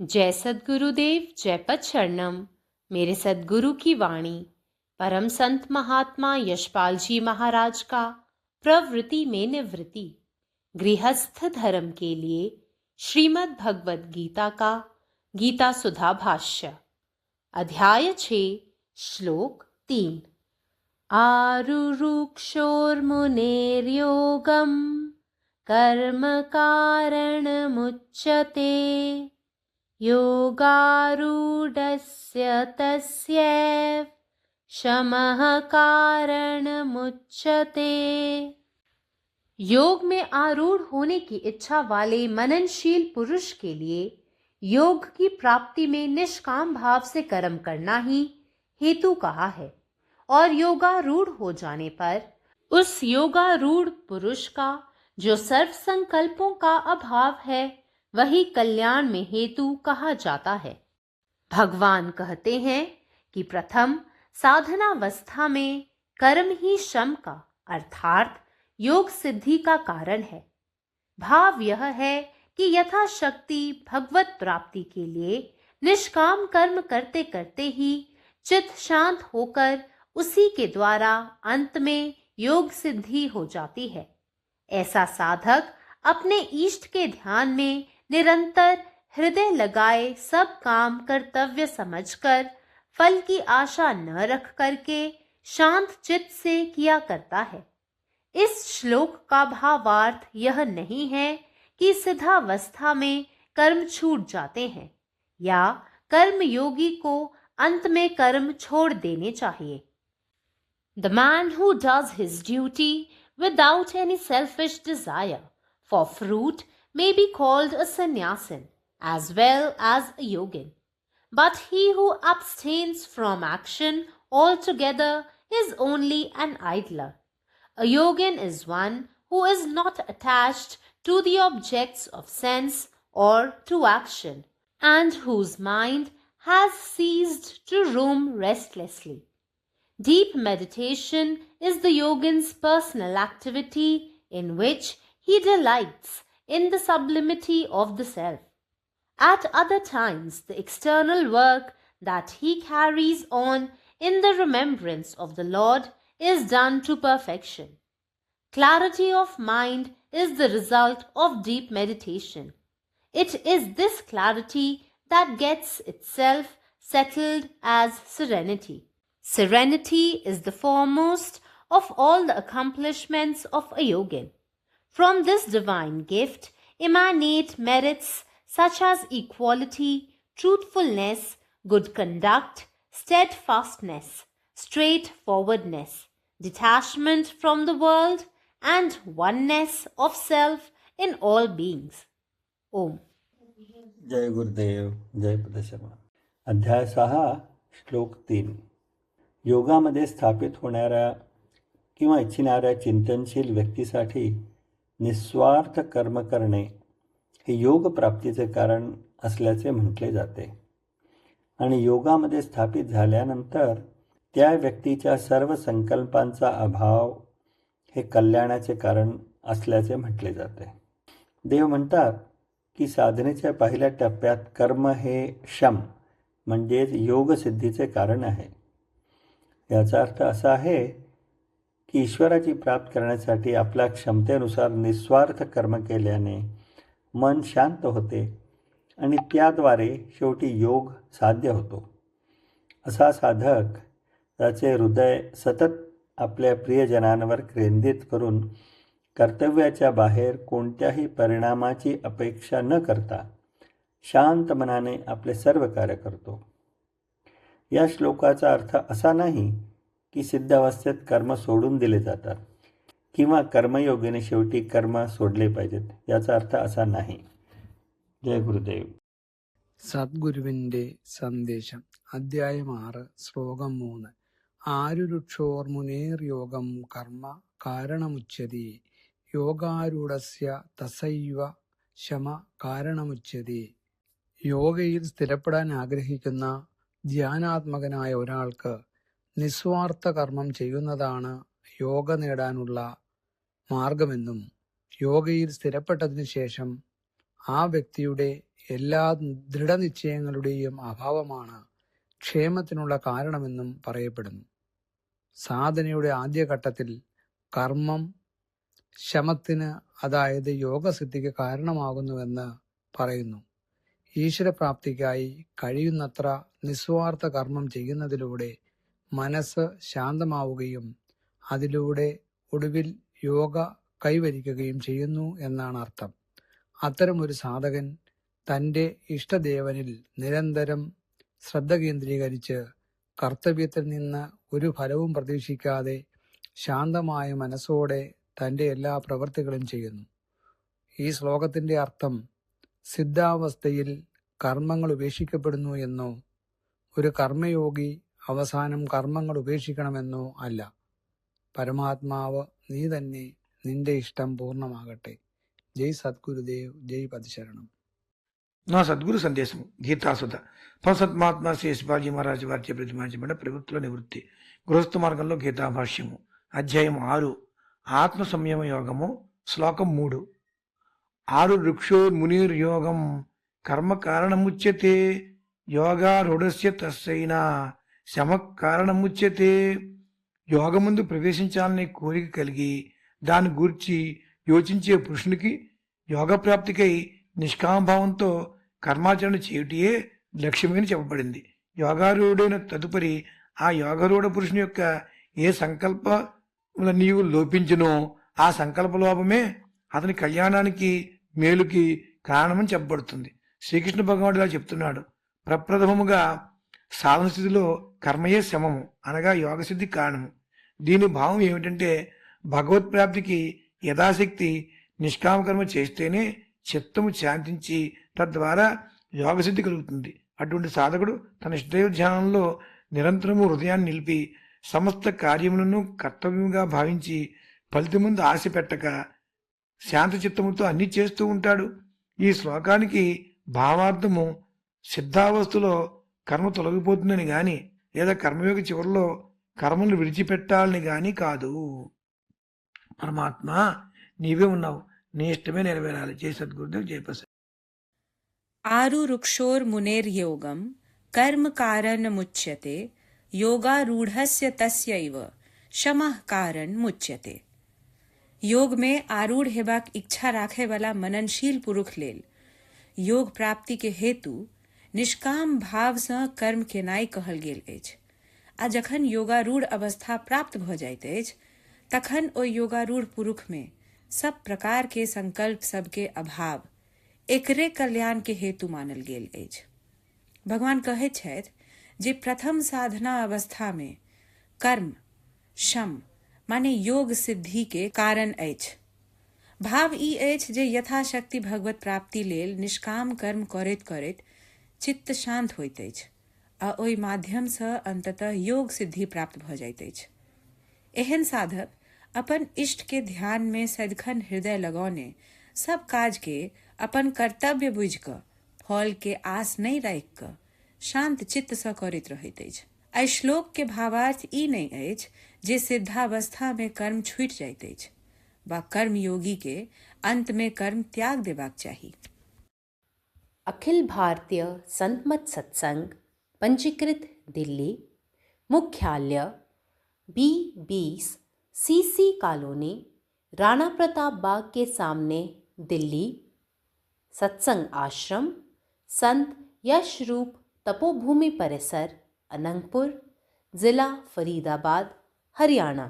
जय सद्गुरुदेव, जय पद शरणम। मेरे सद्गुरु की वाणी परम संत महात्मा यशपाल जी महाराज का प्रवृत्ति में निवृत्ति गृहस्थ धर्म के लिए श्रीमद् भगवद गीता का गीता सुधा भाष्य अध्याय 6 श्लोक 3। आरुरुक्षोर्मुनेर्योगम कर्म कारणमुच्यते योगारूढस्य तस्यैव शमः कारणमुच्यते। योग में आरूढ़ होने की इच्छा वाले मननशील पुरुष के लिए योग की प्राप्ति में निष्काम भाव से कर्म करना ही हेतु कहा है, और योगारूढ़ हो जाने पर उस योगारूढ़ पुरुष का जो सर्व संकल्पों का अभाव है वही कल्याण में हेतु कहा जाता है। भगवान कहते हैं कि प्रथम साधनावस्था में कर्म ही शम का अर्थात योग सिद्धि का कारण है। भाव यह है कि यथाशक्ति भगवत प्राप्ति के लिए निष्काम कर्म करते करते ही चित्त शांत होकर उसी के द्वारा अंत में योग सिद्धि हो जाती है। ऐसा साधक अपने इष्ट के ध्यान में निरंतर हृदय लगाए सब काम कर्तव्य समझकर फल की आशा न रख करके शांत चित्त से किया करता है। इस श्लोक का भावार्थ यह नहीं है कि सिद्धावस्था में कर्म छूट जाते हैं या कर्म योगी को अंत में कर्म छोड़ देने चाहिए। The man who does his duty without any selfish desire for fruit may be called a sannyasin as well as a yogin. But he who abstains from action altogether is only an idler. A yogin is one who is not attached to the objects of sense or to action, and whose mind has ceased to roam restlessly. Deep meditation is the yogin's personal activity in which he delights in the sublimity of the self. At other times, the external work that he carries on in the remembrance of the Lord is done to perfection. Clarity of mind is the result of deep meditation. It is this clarity that gets itself settled as serenity. Serenity is the foremost of all the accomplishments of a yogin. From this divine gift emanate merits such as equality, truthfulness, good conduct, steadfastness, straightforwardness, detachment from the world, and oneness of self in all beings. Om. जय गुरुदेव, जय पदशर्मा। अध्याय 6 श्लोक 3। योगामध्ये स्थापित होणाऱ्या किंवा इच्छिणाऱ्या चिंतनशील व्यक्तीसाठी निस्वार्थ कर्म करणे हे योग प्राप्तीचे कारण असल्याचे म्हटले जाते आणि योगामध्ये स्थापित झाल्यानंतर त्या व्यक्तीच्या सर्व संकल्पांचा अभाव हे कल्याणाचे कारण असल्याचे म्हटले जाते। देव म्हणतात की साधनेच्या पहिल्या टप्प्यात कर्म हे शम म्हणजेच योगसिद्धीचे कारण आहे। याचा अर्थ असा आहे की ईश्वराची प्राप्त करण्यासाठी आपल्या क्षमतेनुसार निस्वार्थ कर्म केल्याने मन शांत होते आणि त्याद्वारे शेवटी योग साध्य होतो। असा साधक त्याचे हृदय सतत आपल्या प्रियजनांवर केंद्रित करून कर्तव्याच्या बाहेर कोणत्याही परिणामाची अपेक्षा न करता शांत मनाने आपले सर्व कार्य करतो। या श्लोकाचा अर्थ असा नाही की सिद्धावस्थेत कर्म सोडून दिले जातात किंवा कर्मयोगीने शेवटी कर्म सोडले पाहिजेत, याचा अर्थ असा नाही। जय गुरुदेव। സദ്ഗുരുവിൻ്റെ സന്ദേശം അധ്യായം 6 ശ്ലോകം 3. ആരുരുക്ഷോർ യോഗം കർമ്മ കാരണമുച്യതേ യോഗാരൂഢസ്യ തസൈവ ശമ കാരണമുച്യതേ. യോഗയിൽ സ്ഥിരപ്പെടാൻ ആഗ്രഹിക്കുന്ന ധ്യാനാത്മകനായ ഒരാൾക്ക് നിസ്വാർത്ഥ കർമ്മം ചെയ്യുന്നതാണ് യോഗ നേടാനുള്ള മാർഗമെന്നും യോഗയിൽ സ്ഥിരപ്പെട്ടതിനു ശേഷം ആ വ്യക്തിയുടെ എല്ലാ ദൃഢനിശ്ചയങ്ങളുടെയും അഭാവമാണ് ക്ഷേമത്തിനുള്ള കാരണമെന്നും പറയപ്പെടുന്നു. സാധനയുടെ ആദ്യഘട്ടത്തിൽ കർമ്മം ശമത്തിന്, അതായത് യോഗസിദ്ധിക്ക് കാരണമാകുന്നുവെന്ന് പറയുന്നു. ഈശ്വരപ്രാപ്തിക്കായി കഴിയുന്നത്ര നിസ്വാർത്ഥ കർമ്മം ചെയ്യുന്നതിലൂടെ മനസ്സ് ശാന്തമാവുകയും അതിലൂടെ ഒടുവിൽ യോഗ കൈവരിക്കുകയും ചെയ്യുന്നു എന്നാണ് അർത്ഥം. അത്തരമൊരു സാധകൻ തൻ്റെ ഇഷ്ടദേവനിൽ നിരന്തരം ശ്രദ്ധ കേന്ദ്രീകരിച്ച് കർത്തവ്യത്തിൽ നിന്ന് ഒരു ഫലവും പ്രതീക്ഷിക്കാതെ ശാന്തമായ മനസ്സോടെ തൻ്റെ എല്ലാ പ്രവൃത്തികളും ചെയ്യുന്നു. ഈ ശ്ലോകത്തിൻ്റെ അർത്ഥം സിദ്ധാവസ്ഥയിൽ കർമ്മങ്ങൾ ഉപേക്ഷിക്കപ്പെടുന്നു എന്നോ ഒരു കർമ്മയോഗി അവസാനം കർമ്മങ്ങൾ ഉപേക്ഷിക്കണമെന്നോ അല്ല. പരമാത്മാവ് നീ തന്നെ, നിന്റെ ഇഷ്ടം പൂർണ്ണമാകട്ടെ. జై సద్గురుదేవ్, జై పదిశరణం. నా సద్గురు సందేశం గీతాసుధ పరసత్మాత్మ శ్రీ శివాజీ మహారాజు వారిచే ప్రతిమానించబడిన ప్రభుత్వ నివృత్తి గృహస్థ మార్గంలో గీతాభాష్యము అధ్యాయం 6 ఆత్మ సంయమ యోగము శ్లోకం 3. 6 వృక్షోర్మునిర్ యోగం కర్మ కారణముచ్యతే యోగారూఢస్య తస్సైనా శమ కారణముచ్యతే. యోగముందు ప్రవేశించాలనే కోరిక కలిగి దాని గూర్చి యోచించే పురుషునికి యోగప్రాప్తికై నిష్కామభావంతో కర్మాచరణ చేయుటయే లక్ష్యమని చెప్పబడింది. యోగారూఢుడైన తదుపరి ఆ యోగారూఢ పురుషుని యొక్క ఏ సంకల్పములన్నీయు లోపించునో ఆ సంకల్పలోపమే అతని కళ్యాణానికి మేలుకి కారణమని చెప్పబడుతుంది. శ్రీకృష్ణ భగవానుడు ఇలా చెప్తున్నాడు. ప్రప్రథమముగా సాధన స్థితిలో కర్మయే శమము, అనగా యోగసిద్ధి కారణము. దీని భావం ఏమిటంటే భగవత్ప్రాప్తికి యథాశక్తి నిష్కామకర్మ చేస్తేనే చిత్తము శాంతించి తద్వారా యోగసిద్ధి కలుగుతుంది. అటువంటి సాధకుడు తన ఇష్టదైవ ధ్యానంలో నిరంతరము హృదయాన్ని నిలిపి సమస్త కార్యములను కర్తవ్యముగా భావించి ఫలితం ముందు ఆశ పెట్టక శాంత చిత్తముతో అన్ని చేస్తూ ఉంటాడు. ఈ శ్లోకానికి భావార్థము సిద్ధావస్థలో కర్మ తొలగిపోతుందని గాని లేదా కర్మయోగ చివరిలో కర్మను విడిచిపెట్టాలని గాని కాదు. పరమాత్మ నీవే ఉన్నావు, నీ ఇష్టమే నెరవేరాలి. జై సద్గురుదేవ్, జై ప్రసాద్. आरुरुक्षोर्मुनेर्योगं कर्म कारणमुच्यते योगारूढ़स्य तस्यैव शमः कारण मुच्यते. योग में आरूढ़ हेबाक इच्छा राखे वाला मननशील पुरुष लेल योग प्राप्ति के हेतु निष्काम भाव से कर्म केनाई कहल गेल अछि. आ जखन योगारूढ़ अवस्था प्राप्त भ जाइत अछि तखन ओ योगारूढ़ पुरुष में सब प्रकार के संकल्प सबके अभाव एकरे कल्याण के हेतु मानल गेल अछि. भगवान कहैत छथि जे प्रथम साधना अवस्था में कर्म शम माने योग सिद्धि के कारण अछि. भाव ई अछि जे यथाशक्ति भगवत प्राप्ति लेल निष्काम कर्म करैत करैत चित्त शांत होइत अछि आ ओहि माध्यम से अंततः योग सिद्धि प्राप्त भ जाइत अछि. एहन साधक अपन इष्ट के ध्यान में सदिखन हृदय लगौने सब काज के अपन कर्तव्य बुझ क फल के आस नहीं राख क शांत चित्त से करैत रहैत अछि. एहि श्लोक के भावार्थ ई नहीं अछि जे सिद्धावस्था में कर्म छूटि जाइत अछि वा कर्म योगी के अंत में कर्म त्याग देबाक चाही. अखिल भारतीय संतमत सत्संग पंजीकृत दिल्ली, मुख्यालय B20 CC colony, Rana Pratap Bagh के सामने, दिल्ली. सत्संग आश्रम संत यशरूप तपोभूमि परिसर, अनंगपुर, जिला फरीदाबाद, हरियाणा.